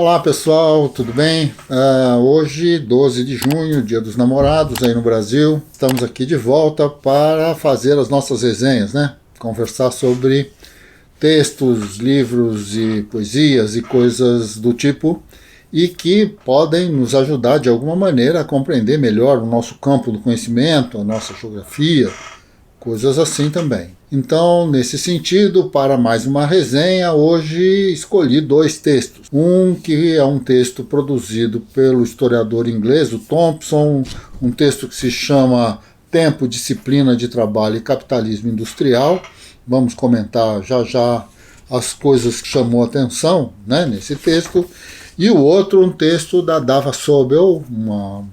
Olá pessoal, tudo bem? Hoje, 12 de junho, Dia dos Namorados aí no Brasil. Estamos aqui de volta para fazer as nossas resenhas, né? Conversar sobre textos, livros e poesias e coisas do tipo e que podem nos ajudar de alguma maneira a compreender melhor o nosso campo do conhecimento, a nossa geografia, coisas assim também. Então, nesse sentido, para mais uma resenha, hoje escolhi dois textos. Um que é um texto produzido pelo historiador inglês, o Thompson, um texto que se chama Tempo, Disciplina de Trabalho e Capitalismo Industrial. Vamos comentar já já as coisas que chamou a atenção, né, nesse texto. E o outro, um texto da Dava Sobel, uma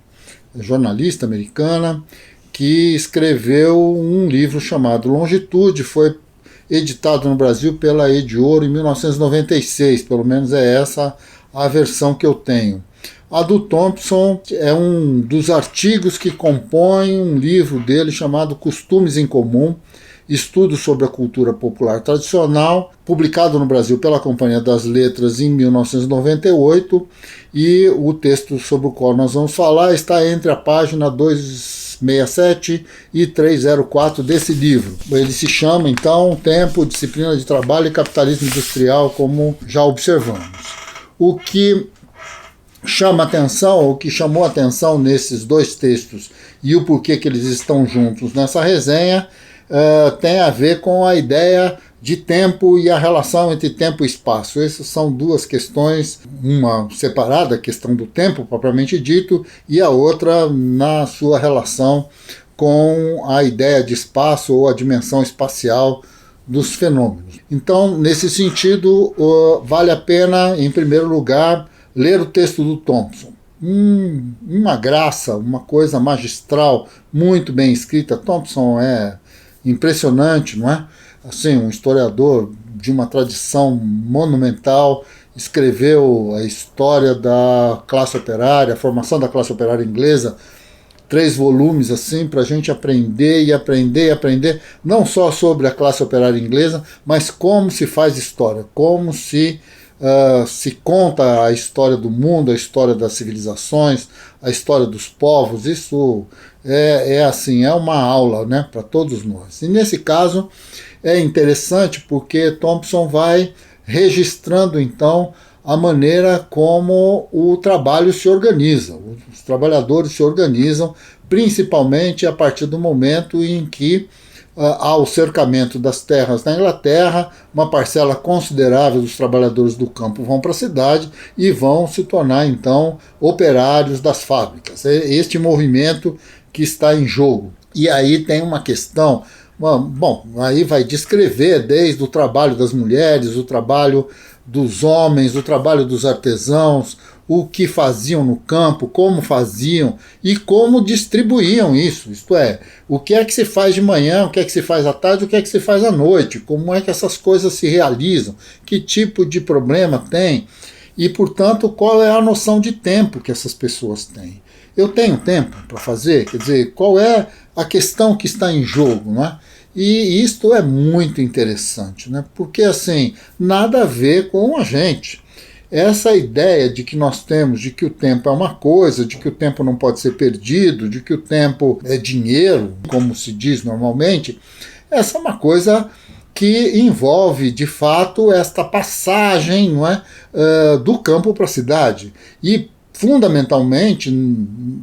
jornalista americana, que escreveu um livro chamado Longitude, foi editado no Brasil pela Ediouro em 1996, pelo menos é essa a versão que eu tenho. A do Thompson é um dos artigos que compõem um livro dele chamado Costumes em Comum, Estudos sobre a Cultura Popular Tradicional, publicado no Brasil pela Companhia das Letras em 1998, e o texto sobre o qual nós vamos falar está entre a página 267 e 304 desse livro. Ele se chama, então, Tempo, Disciplina de Trabalho e Capitalismo Industrial, como já observamos. O que chama atenção, o que chamou atenção nesses dois textos e o porquê que eles estão juntos nessa resenha, tem a ver com a ideia de tempo e a relação entre tempo e espaço. Essas são duas questões, uma separada, a questão do tempo propriamente dito, e a outra na sua relação com a ideia de espaço ou a dimensão espacial dos fenômenos. Então, nesse sentido, vale a pena, em primeiro lugar, ler o texto do Thompson. Uma graça, uma coisa magistral, muito bem escrita. Thompson é impressionante, não é? Assim, um historiador de uma tradição monumental, escreveu a história da classe operária, a formação da classe operária inglesa, 3 volumes assim, para a gente aprender e aprender e aprender, não só sobre a classe operária inglesa, mas como se faz história, como se conta a história do mundo, a história das civilizações, a história dos povos. Isso assim, é uma aula, né, para todos nós. E nesse caso é interessante porque Thompson vai registrando então a maneira como o trabalho se organiza. Os trabalhadores se organizam principalmente a partir do momento em que há o cercamento das terras na Inglaterra, uma parcela considerável dos trabalhadores do campo vão para a cidade e vão se tornar então operários das fábricas. É este movimento que está em jogo. E aí tem uma questão, bom, aí vai descrever desde o trabalho das mulheres, o trabalho dos homens, o trabalho dos artesãos, o que faziam no campo, como faziam e como distribuíam isso. Isto é, o que é que se faz de manhã, o que é que se faz à tarde, o que é que se faz à noite, como é que essas coisas se realizam, que tipo de problema tem e, portanto, qual é a noção de tempo que essas pessoas têm. Eu tenho tempo para fazer? Quer dizer, qual é a questão que está em jogo, não é? E isto é muito interessante, né? Porque, assim, nada a ver com a gente. Essa ideia de que nós temos, de que o tempo é uma coisa, de que o tempo não pode ser perdido, de que o tempo é dinheiro, como se diz normalmente, essa é uma coisa que envolve, de fato, esta passagem, não é, do campo para a cidade. E, fundamentalmente,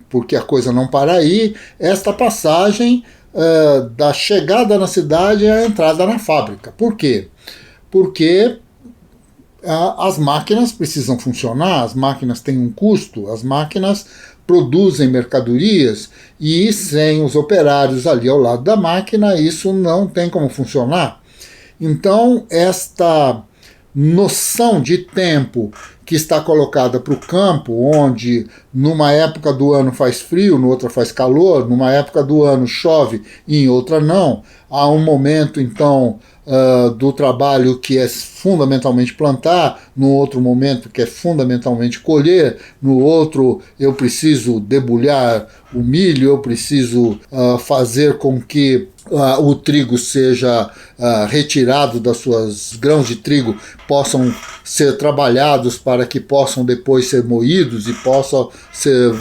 porque a coisa não para aí, esta passagem da chegada na cidade à entrada na fábrica. Por quê? Porque as máquinas precisam funcionar, as máquinas têm um custo, as máquinas produzem mercadorias e sem os operários ali ao lado da máquina isso não tem como funcionar. Então esta noção de tempo que está colocada para o campo, onde numa época do ano faz frio, noutra faz calor, numa época do ano chove e em outra não, há um momento então do trabalho que é fundamentalmente plantar, no outro momento que é fundamentalmente colher, no outro eu preciso debulhar o milho, eu preciso fazer com que o trigo seja retirado das suas grãos de trigo, possam ser trabalhados para que possam depois ser moídos e possam ser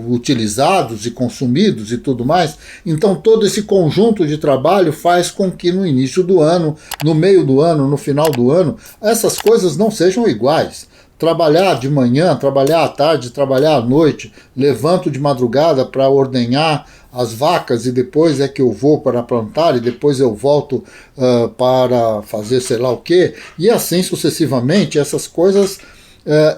utilizados e consumidos e tudo mais. Então todo esse conjunto de trabalho faz com que no início do ano, no meio do ano, no final do ano, essas coisas não sejam iguais. Trabalhar de manhã, trabalhar à tarde, trabalhar à noite, levanto de madrugada para ordenhar as vacas e depois é que eu vou para plantar e depois eu volto para fazer sei lá o quê, e assim sucessivamente. Essas coisas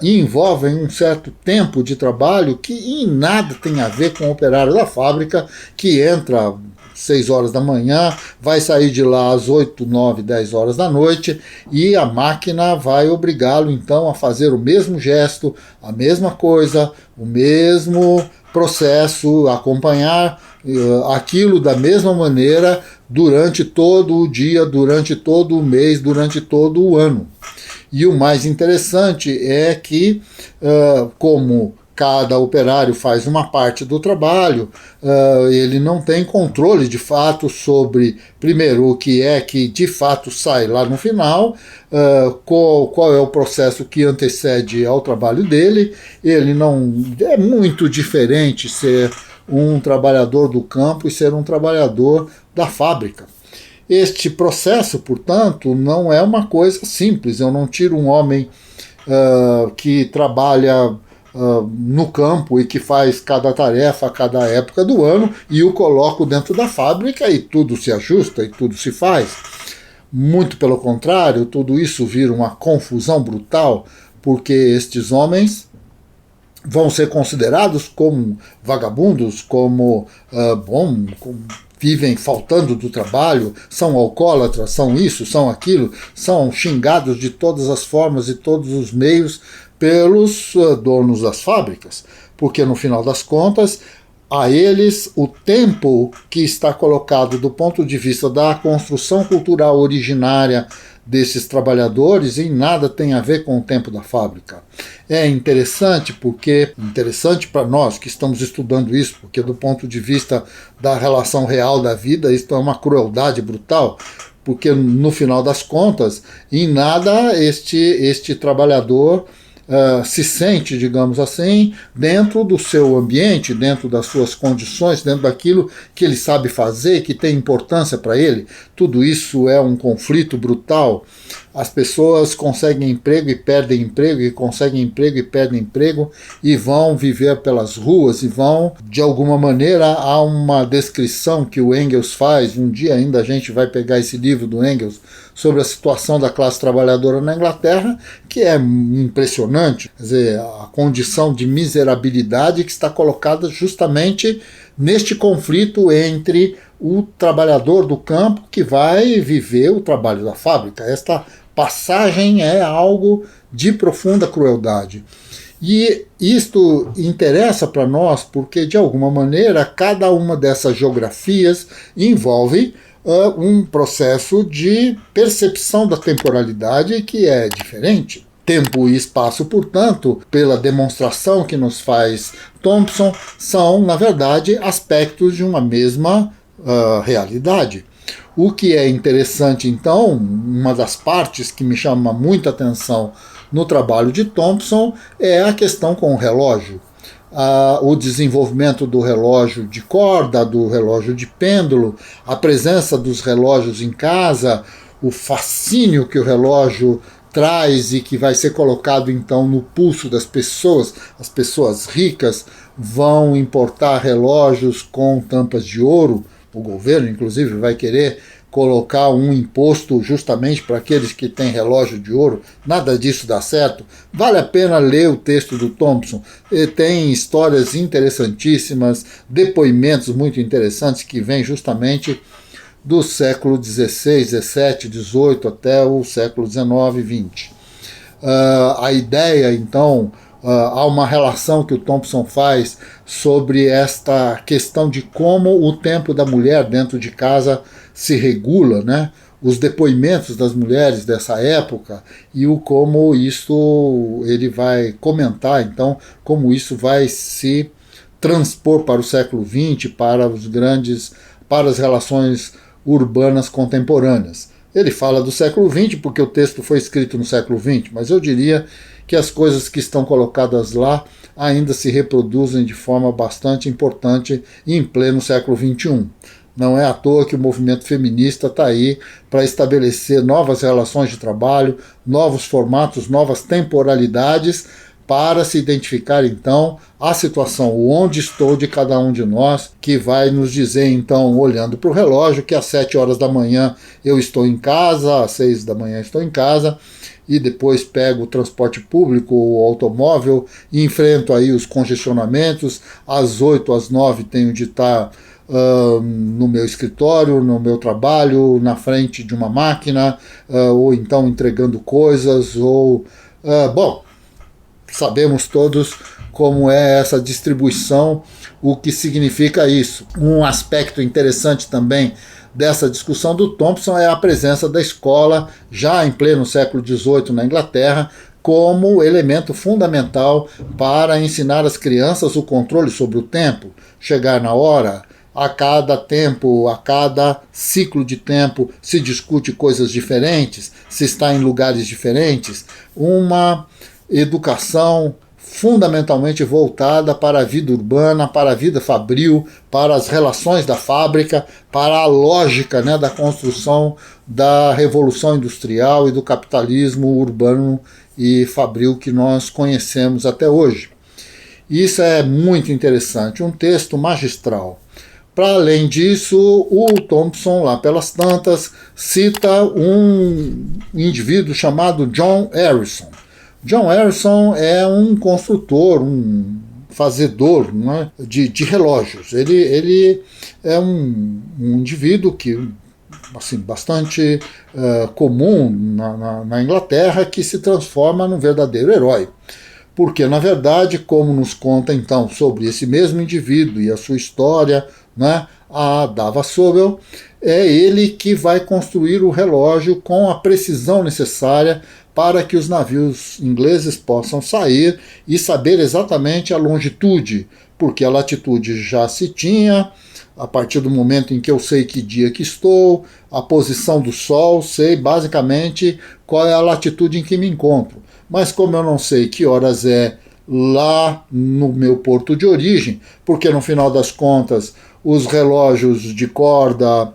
envolvem um certo tempo de trabalho que em nada tem a ver com o operário da fábrica que entra 6 horas da manhã, vai sair de lá às 8, 9, 10 horas da noite e a máquina vai obrigá-lo então a fazer o mesmo gesto, a mesma coisa, o mesmo processo, acompanhar aquilo da mesma maneira durante todo o dia, durante todo o mês, durante todo o ano. E o mais interessante é que, como cada operário faz uma parte do trabalho, ele não tem controle de fato sobre, primeiro, o que é que de fato sai lá no final, qual é o processo que antecede ao trabalho dele. Ele não é muito diferente ser um trabalhador do campo e ser um trabalhador da fábrica. Este processo, portanto, não é uma coisa simples. Eu não tiro um homem que trabalha no campo e que faz cada tarefa a cada época do ano e o coloco dentro da fábrica e tudo se ajusta e tudo se faz. Muito pelo contrário, tudo isso vira uma confusão brutal, porque estes homens vão ser considerados como vagabundos, como vivem faltando do trabalho, são alcoólatras, são isso, são aquilo, são xingados de todas as formas e todos os meios pelos donos das fábricas, porque no final das contas, a eles o tempo que está colocado do ponto de vista da construção cultural originária desses trabalhadores em nada tem a ver com o tempo da fábrica. É interessante para nós que estamos estudando isso, porque do ponto de vista da relação real da vida, isso é uma crueldade brutal, porque no final das contas, em nada este trabalhador se sente, digamos assim, dentro do seu ambiente, dentro das suas condições, dentro daquilo que ele sabe fazer, que tem importância para ele. Tudo isso é um conflito brutal. As pessoas conseguem emprego e perdem emprego, e conseguem emprego e perdem emprego, e vão viver pelas ruas, e vão, de alguma maneira, há uma descrição que o Engels faz, um dia ainda a gente vai pegar esse livro do Engels, sobre a situação da classe trabalhadora na Inglaterra, que é impressionante, quer dizer, a condição de miserabilidade que está colocada justamente neste conflito entre o trabalhador do campo que vai viver o trabalho da fábrica. Esta passagem é algo de profunda crueldade. E isto interessa para nós porque, de alguma maneira, cada uma dessas geografias envolve um processo de percepção da temporalidade que é diferente. Tempo e espaço, portanto, pela demonstração que nos faz Thompson, são, na verdade, aspectos de uma mesma realidade. O que é interessante, então, uma das partes que me chama muita atenção no trabalho de Thompson é a questão com o relógio. O desenvolvimento do relógio de corda, do relógio de pêndulo, a presença dos relógios em casa, o fascínio que o relógio traz e que vai ser colocado então no pulso das pessoas. As pessoas ricas vão importar relógios com tampas de ouro. O governo, inclusive, vai querer colocar um imposto justamente para aqueles que têm relógio de ouro. Nada disso dá certo. Vale a pena ler o texto do Thompson. Ele tem histórias interessantíssimas, depoimentos muito interessantes que vêm justamente do século XVI, XVII, XVIII até o século XIX e XX. A ideia, então, há uma relação que o Thompson faz sobre esta questão de como o tempo da mulher dentro de casa se regula, né? Os depoimentos das mulheres dessa época e como isso ele vai comentar, então, como isso vai se transpor para o século XX, para as relações urbanas contemporâneas. Ele fala do século XX porque o texto foi escrito no século XX, mas eu diria que as coisas que estão colocadas lá ainda se reproduzem de forma bastante importante em pleno século XXI. Não é à toa que o movimento feminista está aí para estabelecer novas relações de trabalho, novos formatos, novas temporalidades, para se identificar então a situação, o onde estou de cada um de nós, que vai nos dizer então, olhando para o relógio, que às 7 horas da manhã eu estou em casa, às 6 da manhã estou em casa, e depois pego o transporte público, o automóvel, e enfrento aí os congestionamentos, às 8, às 9 tenho de estar no meu escritório, no meu trabalho, na frente de uma máquina, ou então entregando coisas, ou... bom, sabemos todos como é essa distribuição, o que significa isso. Um aspecto interessante também dessa discussão do Thompson é a presença da escola, já em pleno século XVIII na Inglaterra, como elemento fundamental para ensinar às crianças o controle sobre o tempo, chegar na hora. A cada tempo, a cada ciclo de tempo se discute coisas diferentes, se está em lugares diferentes, uma educação fundamentalmente voltada para a vida urbana, para a vida fabril, para as relações da fábrica, para a lógica, né, da construção da revolução industrial e do capitalismo urbano e fabril que nós conhecemos até hoje. Isso é muito interessante, um texto magistral. Para além disso, o Thompson, lá pelas tantas, cita um indivíduo chamado John Harrison. John Harrison é um construtor, um fazedor, né, de relógios. Ele é um indivíduo que, assim, bastante comum na Inglaterra, que se transforma num verdadeiro herói. Porque, na verdade, como nos conta então sobre esse mesmo indivíduo e a sua história, né, a Dava Sobel, é ele que vai construir o relógio com a precisão necessária para que os navios ingleses possam sair e saber exatamente a longitude, porque a latitude já se tinha, a partir do momento em que eu sei que dia que estou, a posição do sol, sei basicamente qual é a latitude em que me encontro. Mas como eu não sei que horas é lá no meu porto de origem, porque no final das contas os relógios de corda,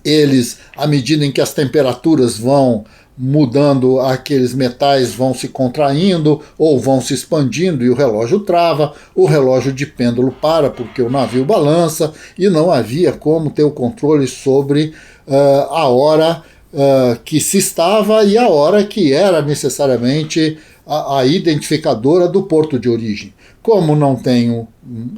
eles, à medida em que as temperaturas vão mudando, aqueles metais vão se contraindo ou vão se expandindo e o relógio trava, o relógio de pêndulo para porque o navio balança e não havia como ter o controle sobre a hora que se estava e a hora que era necessariamente a identificadora do porto de origem. Como não tenho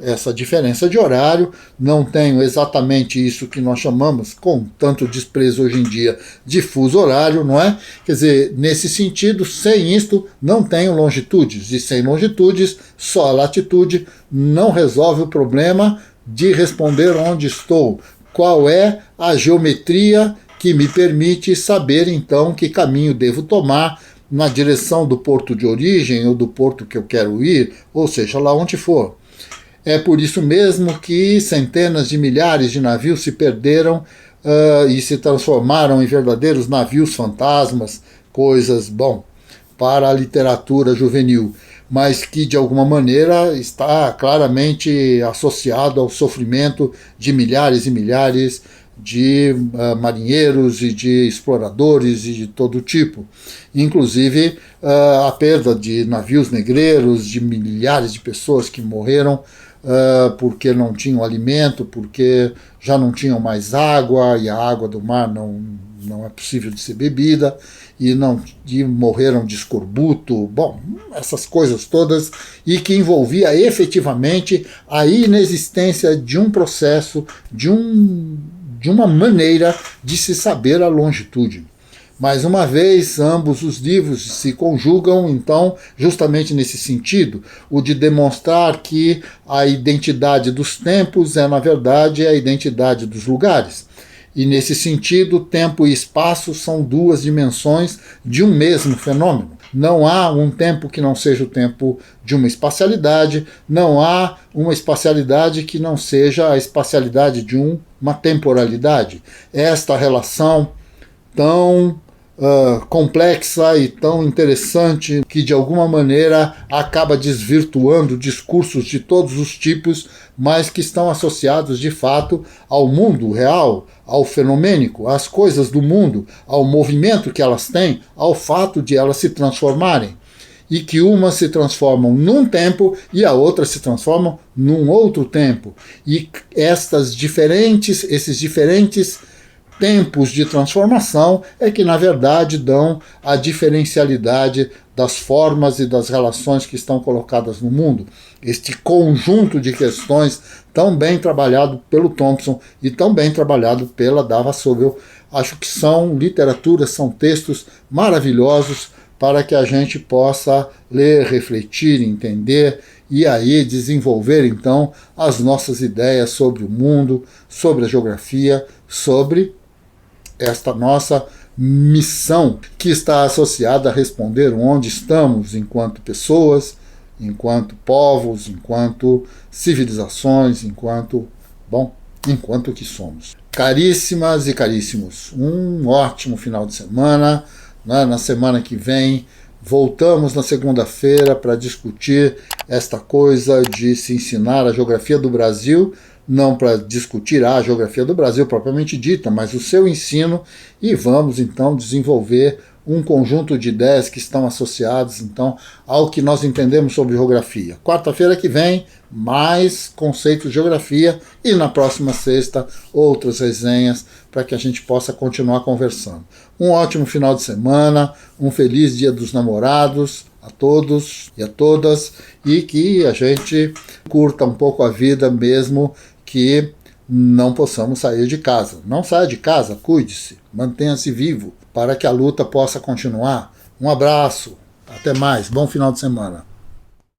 essa diferença de horário, não tenho exatamente isso que nós chamamos, com tanto desprezo hoje em dia, de fuso horário, não é? Quer dizer, nesse sentido, sem isto, não tenho longitudes, e sem longitudes, só a latitude não resolve o problema de responder onde estou, qual é a geometria que me permite saber, então, que caminho devo tomar na direção do porto de origem ou do porto que eu quero ir, ou seja, lá onde for. É por isso mesmo que centenas de milhares de navios se perderam e se transformaram em verdadeiros navios fantasmas, coisas, bom, para a literatura juvenil, mas que de alguma maneira está claramente associado ao sofrimento de milhares e milhares de marinheiros e de exploradores e de todo tipo. Inclusive a perda de navios negreiros, de milhares de pessoas que morreram porque não tinham alimento, porque já não tinham mais água, e a água do mar não é possível de ser bebida, e morreram de escorbuto, bom, essas coisas todas, e que envolvia efetivamente a inexistência de um processo, de uma maneira de se saber a longitude. Mais uma vez, ambos os livros se conjugam, então, justamente nesse sentido, o de demonstrar que a identidade dos tempos é, na verdade, a identidade dos lugares. E nesse sentido, tempo e espaço são duas dimensões de um mesmo fenômeno. Não há um tempo que não seja o tempo de uma espacialidade, não há uma espacialidade que não seja a espacialidade de uma temporalidade. Esta relação tão complexa e tão interessante que de alguma maneira acaba desvirtuando discursos de todos os tipos, mas que estão associados de fato ao mundo real, ao fenomênico, às coisas do mundo, ao movimento que elas têm, ao fato de elas se transformarem. E que umas se transformam num tempo e a outra se transformam num outro tempo. E esses diferentes tempos de transformação é que, na verdade, dão a diferencialidade das formas e das relações que estão colocadas no mundo. Este conjunto de questões tão bem trabalhado pelo Thompson e tão bem trabalhado pela Dava Sobel, acho que são literaturas, são textos maravilhosos para que a gente possa ler, refletir, entender e aí desenvolver então as nossas ideias sobre o mundo, sobre a geografia, sobre esta nossa missão que está associada a responder onde estamos enquanto pessoas, enquanto povos, enquanto civilizações, enquanto que somos. Caríssimas e caríssimos, um ótimo final de semana. Na semana que vem voltamos na segunda-feira para discutir esta coisa de se ensinar a geografia do Brasil, não para discutir a geografia do Brasil propriamente dita, mas o seu ensino, e vamos então desenvolver um conjunto de ideias que estão associadas então ao que nós entendemos sobre geografia. Quarta-feira que vem, mais conceitos de geografia e na próxima sexta outras resenhas para que a gente possa continuar conversando. Um ótimo final de semana, um feliz Dia dos Namorados a todos e a todas e que a gente curta um pouco a vida mesmo que não possamos sair de casa. Não saia de casa, cuide-se, mantenha-se vivo para que a luta possa continuar. Um abraço, até mais, bom final de semana.